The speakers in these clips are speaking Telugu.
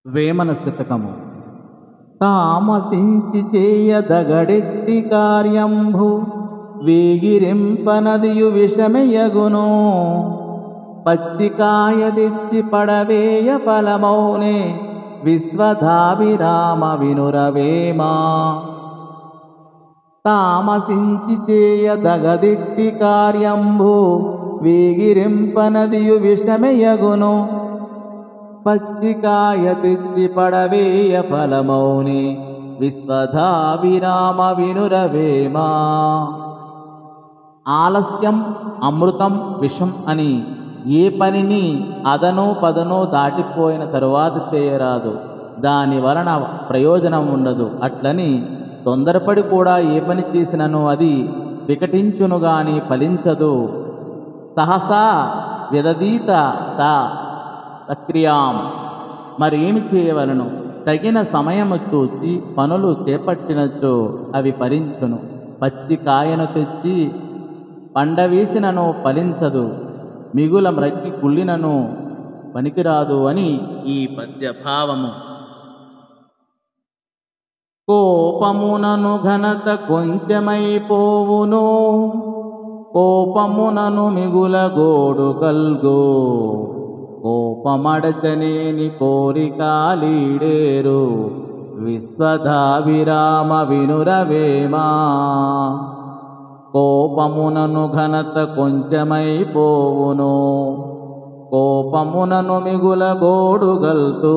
వేమన శతకము. తామసించి చేయదగడెట్టి కార్యంభు వేగిరింపనదియు విషమెయగును. పచ్చికాయదిచ్చి పడవేయ ఫలమౌనే విశ్వధాభిరామ వినురవేమా. తామసించి చేయదగదిట్టి కార్యంభు వేగిరింపనదియు విషమెయగును. పచ్చికాయ తెచ్చి పడవేయ ఫలమౌని విశ్వధాభిరామ వినురవేమా. ఆలస్యం అమృతం విషం అని ఏ పనిని అదనో పదనో దాటిపోయిన తరువాత చేయరాదు, దాని వలన ప్రయోజనం ఉండదు. అట్లని తొందరపడి కూడా ఏ పని చేసినను అది వికటించును గాని ఫలించదు. సహసా వ్యదదీత సా సక్రియాం. మరేమి చేయవలను? తగిన సమయము చూచి పనులు చేపట్టినచో అవి ఫలించును. పచ్చి కాయను తెచ్చి పండవేసినను ఫలించదు, మిగుల మ్రక్కి కుళ్ళినను పనికిరాదు అని ఈ పద్యభావము. కోపమునను ఘనత కొంచెమైపోవును, కోపమునను మిగుల గోడు కల్గు. కోపమడచనేని కోరికాలీడేరు విశ్వధాభిరామ వినురవేమా. కోపమునను ఘనత కొంచెమైపోవును, కోపమునను మిగుల గోడుగల్గు.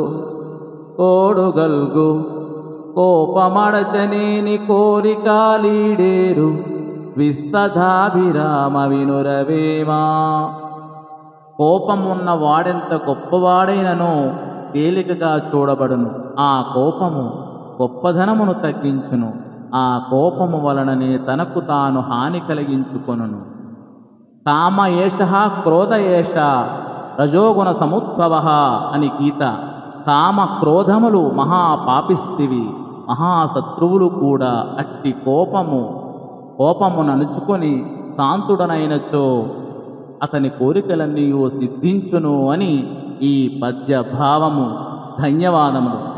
కోపమడచనేని కోరికాలీడేరు విశ్వధాభిరామ వినురవేమా. కోపమున్న వాడెంత గొప్పవాడైనను తేలికగా చూడబడును. ఆ కోపము గొప్పధనమును తగ్గించును. ఆ కోపము వలననే తనకు తాను హాని కలిగించుకొనును. కామ ఏష క్రోధ ఏష రజోగుణ సముద్భవ అని గీత. కామ క్రోధములు మహాపాపిస్తివి, మహాశత్రువులు కూడా. అట్టి కోపమును అణుచుకొని శాంతుడనైనచో అతని కోరికలన్నీ సిద్ధించును అని ఈ పద్య భావము. ధన్యవాదములు.